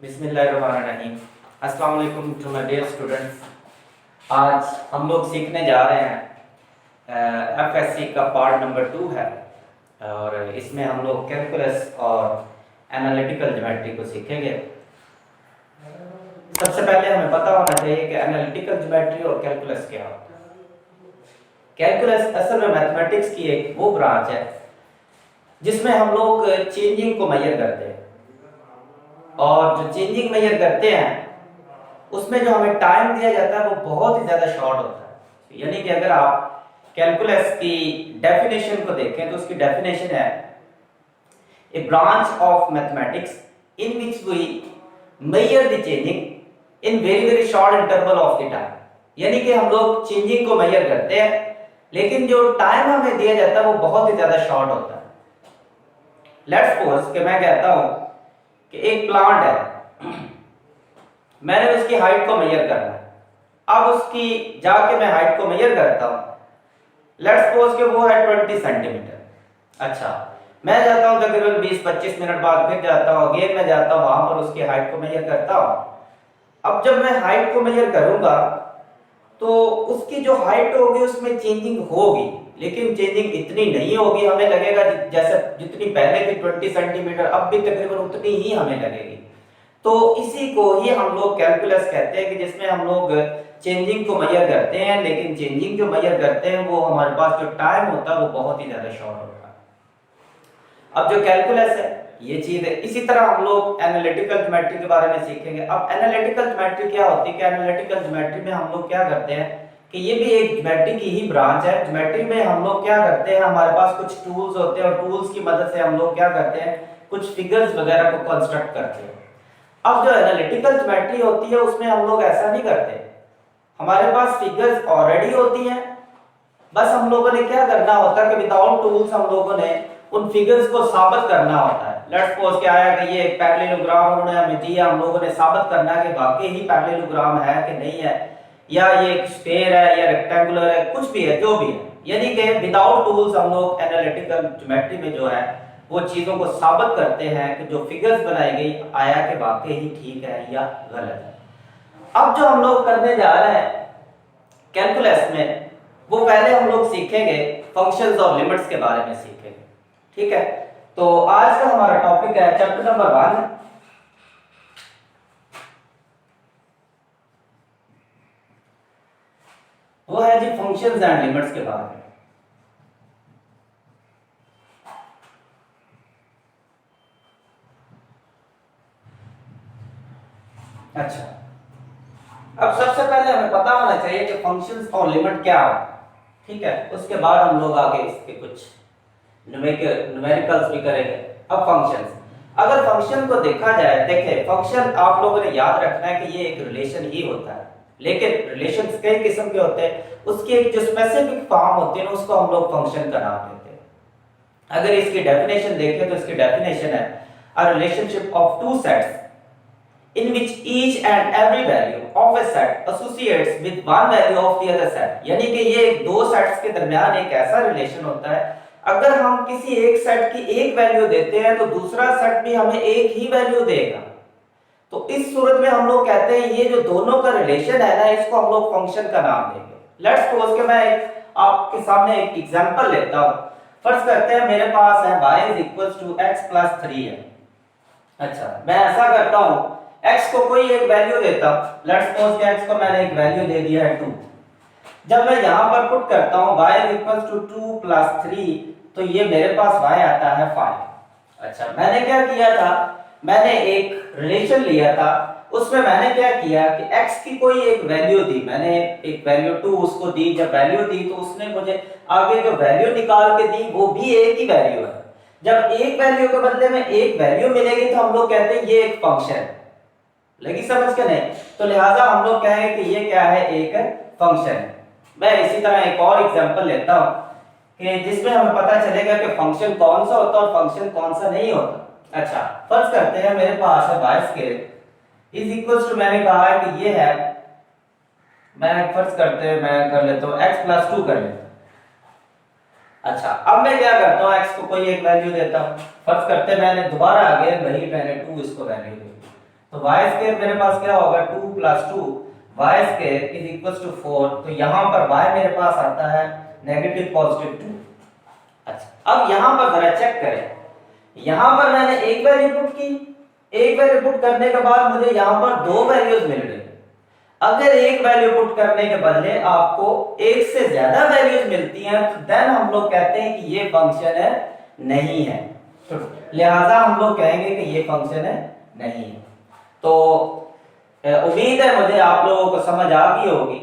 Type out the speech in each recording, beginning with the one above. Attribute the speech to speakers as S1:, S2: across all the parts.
S1: बिस्मिल्लाहिर्रहमानिर्रहीम। अस्सलाम वालेकुम टू माय डियर स्टूडेंट्स। आज हम लोग सीखने जा रहे हैं एफएससी का पार्ट नंबर 2 है और इसमें हम लोग कैलकुलस और एनालिटिकल ज्योमेट्री को सीखेंगे। सबसे पहले हमें पता होना चाहिए कि एनालिटिकल ज्योमेट्री और कैलकुलस क्या होता है। कैलकुलस असल में मैथमेटिक्स की एक वो ब्रांच है जिसमें हम लोग चेंजिंग को मेजर करते हैं और जो चेंजिंग मेजर करते हैं उसमें जो हमें टाइम दिया जाता है वो बहुत ही ज़्यादा शॉर्ट होता है। यानी कि अगर आप कैलकुलस की डेफिनेशन को देखें तो उसकी डेफिनेशन है a branch of mathematics in which we measure the changing in very very short interval of the time. यानी कि हम लोग चेंजिंग को मेजर करते हैं लेकिन जो टाइम हमें दिया जाता है वो बहुत ही ज़्यादा शॉर्ट होता है। लेट्स सपोज कि मैं कहता हूं कि एक प्लांट है, मैंने उसकी हाइट को मेजर करना है। अब उसकी जाके मैं हाइट को मेजर करता हूं। लेट्स सपोज कि वो है 20 सेंटीमीटर। अच्छा, मैं जाता हूं तकरीबन 20-25 मिनट बाद फिर जाता हूं, अगेन मैं जाता हूं वहां पर उसकी हाइट को मेजर करता हूं। अब जब मैं हाइट को मेजर करूंगा तो उसकी जो हाइट होगी उसमें चेंजिंग होगी, लेकिन चेंजिंग इतनी नहीं होगी। हमें लगेगा जैसे जितनी पहले थी 20 सेंटीमीटर, अब भी तकरीबन उतनी ही हमें लगेगी। तो इसी को ही हम लोग कैलकुलस कहते हैं कि जिसमें हम लोग चेंजिंग को मेजर करते हैं, लेकिन चेंजिंग जो मेजर करते हैं वो हमारे पास जो टाइम होता है वो बहुत ही ज्यादा शॉर्ट होता है। अब जो कैलकुलस है ये चीज है। इसी तरह हम लोग एनालिटिकल ज्योमेट्री के बारे में सीखेंगे। अब एनालिटिकल ज्योमेट्री क्या होती है कि एनालिटिकल ज्योमेट्री में हम लोग क्या करते हैं कि ये भी एक ज्योमेट्री की ही ब्रांच है। ज्योमेट्री में हम लोग क्या करते हैं, हमारे पास कुछ टूल्स होते हैं और टूल्स की मदद से हम लोग क्या करते हैं, कुछ फिगर्स वगैरह को कंस्ट्रक्ट करते हैं। अब जो एनालिटिकल ज्योमेट्री होती है उसमें हम लोग ऐसा नहीं करते, हमारे पास फिगर्स ऑलरेडी होती हैं, बस हम लोगों ने क्या करना होता है कि विदाउट टूल्स हम लोगों ने उन फिगर्स को साबित करना होता है। लेट्स सपोज क्या आया कि ये एक पैरेललोग्राम उन्होंने हमें दिया, हम लोगों ने साबित करना है कि वाकई ही पैरेललोग्राम है कि नहीं है, या ये एक स्फीयर है या रेक्टेंगुलर है, कुछ भी है, जो भी है। यानी कि विदाउट टूल्स हम लोग एनालिटिकल ज्योमेट्री में जो है वो चीजों को साबित करते हैं कि जो फिगर्स बनाई गई आया कि वाकई ही ठीक है या गलत है। अब जो हम लोग करने जा रहे हैं कैलकुलस में, वो पहले हम लोग सीखेंगे फंक्शंस और लिमिट्स के बारे में सीखेंगे। ठीक है, तो आज का हमारा टॉपिक है चैप्टर नंबर 1, वो है जी फंक्शंस एंड लिमिट्स के बारे में। अच्छा, अब सबसे पहले हमें पता होना चाहिए कि फंक्शंस और लिमिट क्या है। ठीक है, उसके बाद हम लोग आगे इसके कुछ न्यूमेरिकल्स भी करेंगे। अब फंक्शंस, अगर फंक्शन को देखा जाए, देखिए फंक्शन आप लोगों ने याद रखना है कि ये एक रिलेशन ही होता है, लेकिन रिलेशंस कई किस्म के होते हैं। उसकी एक जो स्पेसिफिक फॉर्म होती है ना उसको हम लोग फंक्शन का नाम देते हैं। अगर इसकी डेफिनेशन देखें तो इसकी डेफिनेशन है a relationship of two sets in which each and every value of a set associates with one value of the other set। यानी कि ये दो सेट्स के दरमियान एक ऐसा रिलेशन होता है, अगर हम किसी एक सेट की एक वैल्यू देते हैं तो दूसरा सेट भी हमें एक ही वैल्यू देगा। तो इस सूरत में हम लोग कहते हैं ये जो दोनों का रिलेशन है ना, इसको हम लोग फंक्शन का नाम देंगे। लेट्स सपोज कि मैं आपके सामने एक एग्जांपल लेता हूं। फर्ज करते हैं मेरे पास है y x + 3 है। अच्छा, मैं ऐसा करता हूं, x को कोई एक वैल्यू देता हूं। लेट्स सपोज कि x को मैंने एक वैल्यू दे दिया है 2। जब मैं यहां पर पुट करता हूं y = 2 + 3 तो ये मेरे पास y आता है 5। अच्छा, मैंने क्या किया था, मैंने एक रिलेशन लिया था, उसमें मैंने क्या किया कि x की कोई एक वैल्यू दी, मैंने एक वैल्यू 2 उसको दी। जब वैल्यू दी तो उसने मुझे आगे जो वैल्यू निकाल के दी वो भी एक ही वैल्यू है। जब एक वैल्यू के बदले में एक वैल्यू मिलेगी तो हम लोग कहते हैं ये एक फंक्शन है। लगी समझ के नहीं? तो लिहाजा हम लोग कहेंगे कि ये क्या है, एक फंक्शन है। मैं इसी तरह एक और एग्जांपल लेता हूं कि जिसमें हमें पता चलेगा कि फंक्शन कौन सा होता है और फंक्शन कौन सा नहीं होता। अच्छा, फर्ज करते हैं मेरे पास है y² मैंने कहा है कि ये है, मैं फर्ज करते हैं मैं कर लेता हूं x + 2 कर लेता हूं। अच्छा, अब मैं क्या करता हूं, x को कोई एक वैल्यू देता हूं। फर्ज करते हैं मैंने दोबारा आगे वही मैंने 2 इसको वैल्यू दी। तो वाई स्क्वायर मेरे पास क्या होगा 2 plus 2 y square is equal to 4। तो यहाँ पर वाई मेरे पास आता है नेगेटिव पॉजिटिव 2। अच्छा अब यहाँ पर जरा चेक करें, यहाँ पर मैंने एक वैल्यू पुट की, एक वैल्यू पुट करने के बाद मुझे यहाँ पर दो वैल्यूज मिल रही। अगर एक वैल्यू पुट करने के बदले आपको एक से ज्यादा वैल्यूज मिलती हैं तो देन हम लोग कहते हैं कि ये फंक्शन है नहीं है। तो लिहाजा हम लोग कहेंगे कि ये फंक्शन है नहीं है। तो उम्मीद है मुझे आप लोगों को समझ आ गई होगी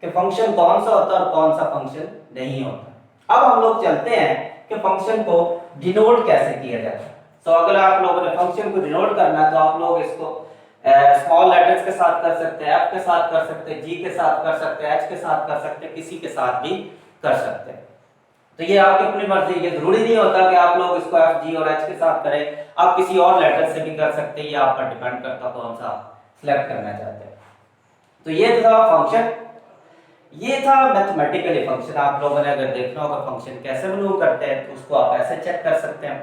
S1: कि फंक्शन कौन सा होता है और कौन सा फंक्शन नहीं होता। अब हम लोग चलते हैं कि फंक्शन को डिनोट कैसे किया जाता है। तो अगर आप लोगों ने फंक्शन को डिनोट करना है तो आप लोग इसको स्मॉल लेटर्स के साथ कर सकते हैं, एफ के साथ कर सकते हैं, जी के साथ कर सकते हैं, एच के साथ कर सकते हैं, किसी के साथ भी कर सकते हैं। तो ये आपकी अपनी मर्जी, ये जरूरी नहीं होता कि आप लोग इसको एफ जी और एच के साथ करें, आप किसी और लेटर से भी कर सकते हैं, ये आप पर डिपेंड करता है कौन सा सिलेक्ट करना चाहते हैं। तो ये था फंक्शन, ये था मैथमेटिकली फंक्शन। आप लोगों ने अगर देखना होगा फंक्शन कैसे मूव करते हैं तो उसको आप ऐसे चेक कर सकते हैं।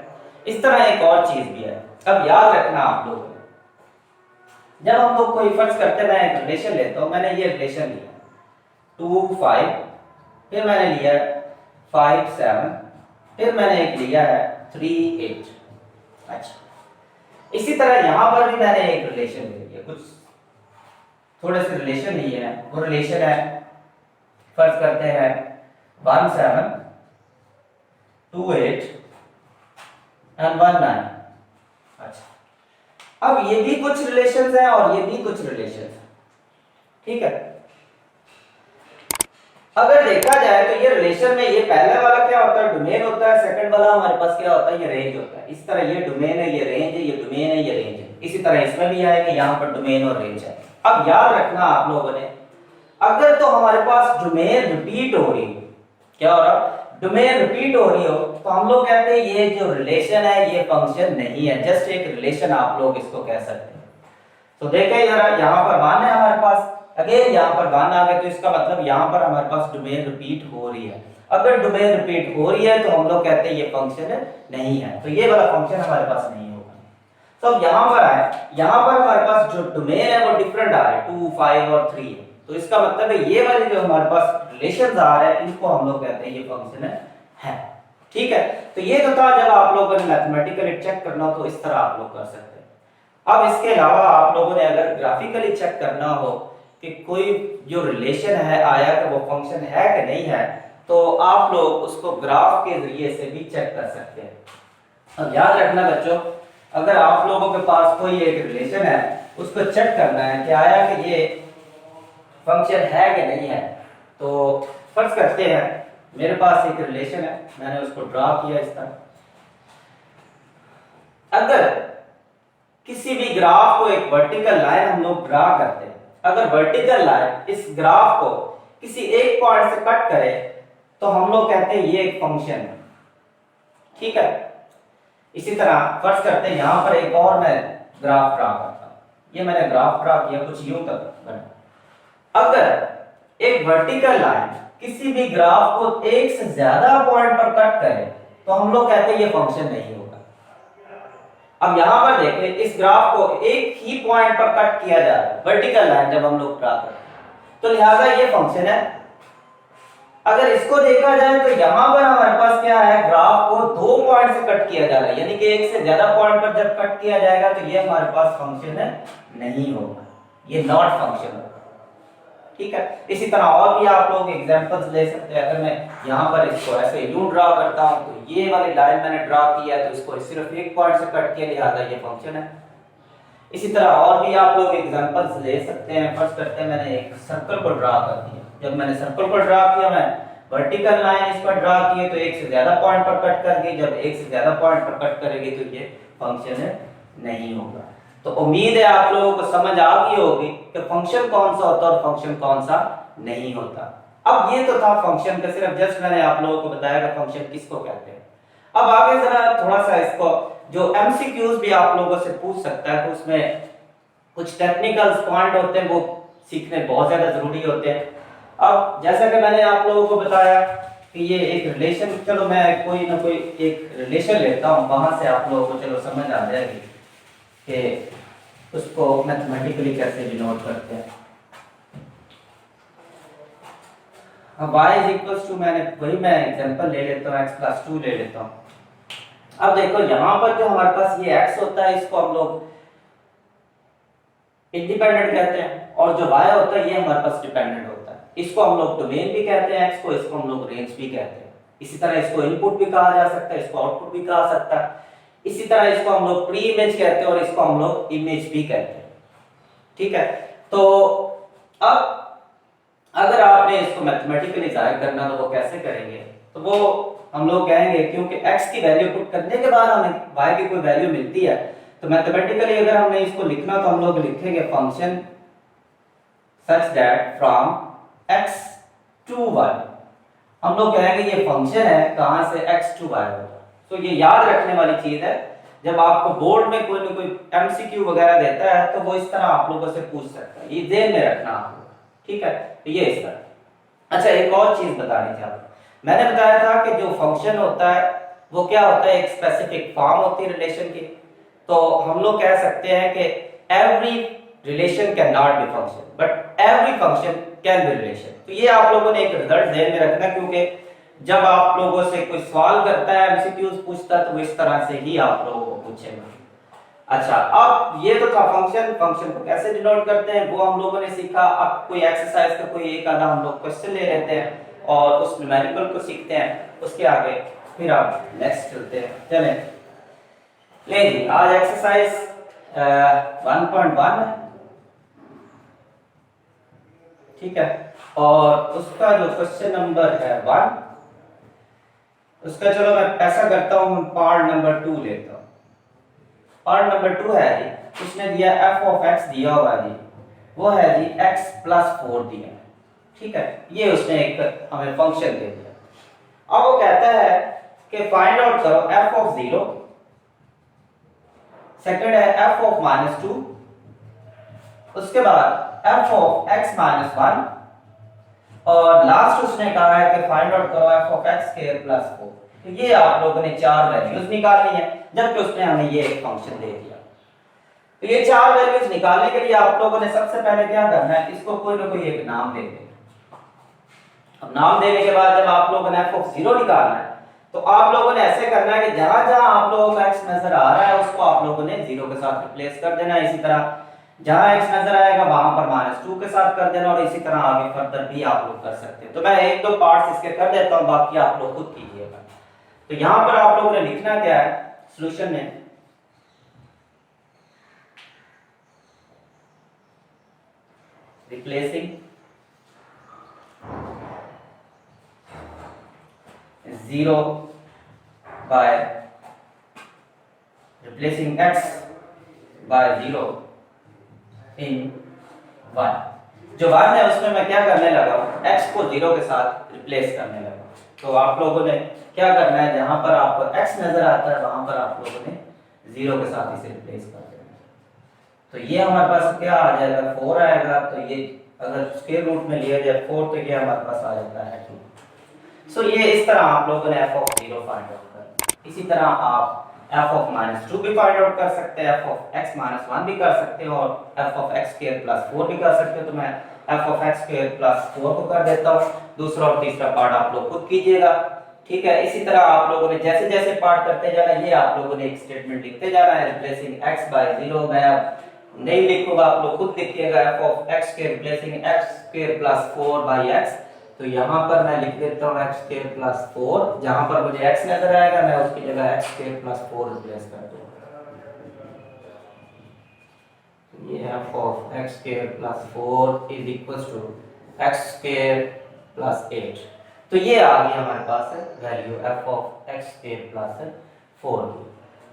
S1: इस तरह एक और चीज भी है, अब याद रखना आप लोगों ने, जब हम लोग कोई फर्ज करते हैं, मैं एक रिलेशन लेता हूं, मैंने ये रिलेशन लिया 2 5, फिर मैंने लिया 5 7, फिर मैंने एक लिया है 3 8। अच्छा इसी तरह यहां पर भी मैंने एक रिलेशन ले लिया, कुछ थोड़े से रिलेशन लिए हैं। वो रिलेशन है, फर्ज करते हैं 1 7 2 8 एंड 1 9। अच्छा अब ये भी कुछ रिलेशंस हैं और ये भी कुछ रिलेशंस हैं, ठीक है। अगर देखा जाए तो ये रिलेशन में ये पहला वाला क्या होता है, डोमेन होता है, सेकंड वाला हमारे पास क्या होता है, ये रेंज होता है। इस तरह ये डोमेन है, ये रेंज है, ये डोमेन है, ये रेंज है। इसी तरह इसमें भी आएगा, यहाँ पर डोमेन और रेंज है। अब याद रखना आप लोगों ने, अगर तो हमारे पास डोमेन रिपीट हो रही हो, क्या हो रहा, डोमेन रिपीट हो रही हो, तो हम लोग कहते हैं ये जो रिलेशन है ये फंक्शन नहीं है, जस्ट एक रिलेशन आप लोग इसको कह सकते हैं। तो देखें जरा, यहाँ पर 1 है हमारे पास, अगेन यहाँ पर 1 आ गया, तो इसका मतलब यहाँ पर हमारे पास डोमेन रिपीट हो रही है। अगर डोमेन रिपीट हो रही है तो हम लोग कहते हैं ये फंक्शन नहीं है, तो ये वाला फंक्शन हमारे पास नहीं होगा। तो अब यहाँ पर आए, यहाँ पर हमारे पास जो डोमेन है वो डिफरेंट आ रहा है, 2 5 और 3 है। तो इसका मतलब है ये वाले जो हमारे पास रिलेशंस आ रहे हैं इनको हम लोग कहते हैं ये फंक्शन है, ठीक है। तो ये तो था जब आप लोगों ने मैथमेटिकली चेक करना हो तो इस तरह आप लोग कर सकते हैं। अब इसके अलावा आप लोगों ने अगर ग्राफिकली चेक करना हो कि कोई जो रिलेशन है आया कि वो फंक्शन है कि नहीं है, तो आप लोग उसको ग्राफ के जरिए से भी चेक कर सकते हैं। अब याद रखना बच्चों, अगर आप लोगों के पास कोई एक रिलेशन है उसको चेक करना है कि आया कि ये फंक्शन है कि नहीं है, तो फर्ज करते हैं मेरे पास एक रिलेशन है, मैंने उसको ड्रा किया इस तरह। अगर किसी भी ग्राफ को एक वर्टिकल लाइन हम लोग ड्रा करते हैं, अगर वर्टिकल लाइन इस ग्राफ को किसी एक पॉइंट से कट करे तो हम लोग कहते हैं ये एक फंक्शन है, ठीक है। इसी तरह फर्ज करते हैं यहां पर एक और मैं ग्राफ ड्रा करता हूं, ये मैंने ग्राफ ड्रा किया कुछ यूं तक बना। अगर एक वर्टिकल लाइन किसी भी ग्राफ को एक से ज्यादा पॉइंट पर कट करे तो हम लोग कहते हैं ये फंक्शन नहीं होगा। अब यहां पर देखें, इस ग्राफ को एक ही पॉइंट पर कट किया जा रहा है, वर्टिकल लाइन जब हम लोग ड्रा करते हैं, तो लिहाजा ये फंक्शन है। अगर इसको देखा जाए तो यहां पर हमारे पास क्या है, ग्राफ को 2 पॉइंट से कट किया जा रहा है, यानी कि एक से ज्यादा पॉइंट पर जब कट किया जाएगा तो ये हमारे पास फंक्शन नहीं होगा, ये नॉट फंक्शन होगा, ठीक है। इसी तरह और भी आप लोग एग्जांपल्स ले सकते हैं। अगर मैं यहाँ पर इसको ऐसे यूं ड्रा करता हूं तो ये वाली लाइन मैंने ड्रा किया है तो इसको सिर्फ एक पॉइंट से कट किया, लिहाजा ये फंक्शन है। इसी तरह और भी आप लोग एग्जांपल्स ले सकते हैं। फर्स्ट करते हैं, मैंने एक सर्कल को ड्रा कर दिया, जब मैंने सर्कल को ड्रा किया, मैं वर्टिकल लाइन इस पर ड्रा की तो एक से ज्यादा पॉइंट पर कट करके, जब एक से ज्यादा पॉइंट पर कट करेगी तो ये फंक्शन नहीं होगा। तो उम्मीद है आप लोगों को समझ आ गई होगी कि फंक्शन कौन सा होता है और फंक्शन कौन सा नहीं होता। अब ये तो था फंक्शन का, सिर्फ जस्ट मैंने आप लोगों को बताया कि फंक्शन किसको कहते हैं। अब आगे जरा थोड़ा सा इसको जो एमसीक्यूज भी आप लोगों से पूछ सकता है, तो उसमें कुछ टेक्निकल पॉइंट होते हैं वो सीखने बहुत ज्यादा जरूरी होते हैं। अब जैसा कि मैंने आप लोगों को बताया कि ये एक रिलेशन, चलो मैं कोई ना कोई एक रिलेशन लेता हूं, वहां से आप लोगों को चलो समझ आ जाएगी कि उसको मैथमेटिकली कैसे डिनोट करते हैं। अब y इज इक्वल्स टू, मैं एग्जांपल ले लेता हूँ, x प्लस 2 ले लेता हूँ। अब देखो यहाँ पर जो हमारे पास ये x होता है इसको हम लोग इंडिपेंडेंट कहते हैं, और जो y होता है ये हमारे पास डिपेंडेंट होता है। इसको हम लोग डोमेन भी कहते हैं x को, इसको हम लोग रेंज भी कहते हैं। इसी तरह इसको इनपुट भी कहा जा सकता है, इसको आउटपुट भी कहा सकता है। इसी तरह इसको हम लोग प्री इमेज कहते हैं और इसको हम लोग इमेज भी कहते हैं। ठीक है, तो अब अगर आपने इसको मैथमेटिकली जाहिर करना तो वो कैसे करेंगे, तो वो हम लोग कहेंगे क्योंकि x की वैल्यू पुट करने के बाद हमें y की कोई वैल्यू मिलती है, तो मैथमेटिकली अगर हमने इसको लिखना तो हम लोग लिखेंगे function such that from x to y। हम लोग कहेंगे ये फंक्शन है कहां से, x टू y होगा। तो ये याद रखने वाली चीज है, जब आपको बोर्ड में कोई ना कोई एमसीक्यू वगैरह देता है तो वो इस तरह आप लोगों से पूछ सकता है, ये ध्यान में रखना आप लोग। ठीक है, तो ये इस तरह। अच्छा, एक और चीज बतानी थी आपको, मैंने बताया था कि जो फंक्शन होता है वो क्या होता है, एक स्पेसिफिक फॉर्म होती है रिलेशन की। तो हम लोग कह सकते हैं कि every relation can not be function but every function can be relation. तो ये आप लोगों ने एक रिजल्ट ध्यान में रखना, क्योंकि जब आप लोगों से कोई सवाल करता है, एमसीक्यूज पूछता है, तो वो इस तरह से ही आप लोगों को पूछेगा। अच्छा, अब ये तो था फंक्शन, फंक्शन को कैसे डिनोट करते हैं वो हम लोगों ने सीखा। अब कोई एक्सरसाइज का कोई एक आधा हम लोग क्वेश्चन ले लेते हैं और उस न्यूमेरिकल को सीखते हैं, उसके आगे फिर आप नेक्स्ट चलते हैं। चलें, ले जी, आज एक्सरसाइज 1.1 है। ठीक है, और उसका जो क्वेश्चन नंबर है 1, उसका चलो मैं ऐसा करता हूं, पार्ट नंबर 2 लेता हूं। पार्ट नंबर 2 है जी, उसने दिया f ऑफ x दिया हुआ जी, वो है जी x प्लस 4 दिया। ठीक है, ये उसने एक हमें फंक्शन दे दिया। अब वो कहता है कि फाइंड आउट करो f ऑफ 0, सेकंड है f ऑफ -2, उसके बाद f ऑफ x माइनस 1, और लास्ट उसने कहा है कि फाइंड आउट करो f of x square plus 4। तो ये आप लोगों ने चार वैल्यूज निकालनी है, जबकि उसने हमें ये एक फंक्शन दे दिया। तो ये चार वैल्यूज निकालने के लिए आप लोगों ने सबसे पहले क्या करना है, इसको कोई ना कोई एक नाम दे देना। अब नाम देने के बाद जब आप लोगों ने f ऑफ 0 निकालना है, तो आप लोगों ने ऐसे करना है कि जहां जहां आप लोगों को x नजर आ रहा है उसको आप लोगों ने 0 के साथ रिप्लेस कर देना। इसी तरह जहां x नजर आएगा वहां पर -2 के साथ कर देना, और इसी तरह आगे फर्दर भी आप लोग कर सकते हैं। तो मैं एक दो पार्ट्स इसके कर देता हूं, बाकी आप लोग खुद कीजिएगा। तो यहां पर आप लोगों ने लिखना क्या है सॉल्यूशन में, replacing 0 by replacing x by 0 in 1। जो 1 है उसमें मैं क्या करने लगा हूं, x को 0 के साथ रिप्लेस करने लगा। तो आप लोगों ने क्या करना है, जहां पर आपको x नजर आता है वहां पर आप लोगों ने 0 के साथ इसे रिप्लेस कर देना। तो ये हमारे पास क्या आ जाएगा, 4 आएगा। तो ये अगर स्क्वायर रूट में लिया जाए 4, तो ये हमारे पास आ जाता है 2। सो ये इस तरह आप लोगों ने f ऑफ 0 फाइंड आउट कर। इसी तरह आप f ऑफ -2 भी फाइंड आउट कर सकते हैं, f ऑफ x - 1 भी कर सकते हैं, और f of x square plus 4 भी कर सकते हो। तो मैं f of x square plus 4 को कर देता हूं, दूसरा और तीसरा पार्ट आप लोग खुद कीजिएगा। ठीक है, इसी तरह आप लोगों ने जैसे जैसे पार्ट करते जाना, ये आप लोगों ने एक स्टेटमेंट लिखते जाना है, रिप्लेसिंग x बाय 0। मैं अब नहीं लिखूंगा, आप लोग खुद लिखिएगा, f ऑफ x के replacing x square plus 4 by x। तो यहाँ पर मैं लिख देता हूँ x स्क्वायर प्लस 4, जहां पर मुझे x नजर आएगा मैं उसकी जगह x स्क्वायर प्लस 4 रिप्लेस कर दूंगा। ये f of x square plus 4 is equals to x square plus 8। तो ये आ गई हमारे पास value f of x square plus 4 की।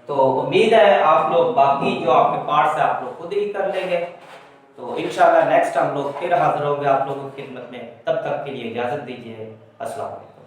S1: तो उम्मीद है आप लोग बाकी जो आपके पार्ट्स है आप लोग खुद ही कर लेंगे। तो इंशाल्लाह नेक्स्ट हम लोग फिर हाजिर होंगे आप लोगों की खिदमत में। तब तक के लिए इजाजत दीजिए। अस्सलाम वालेकुम।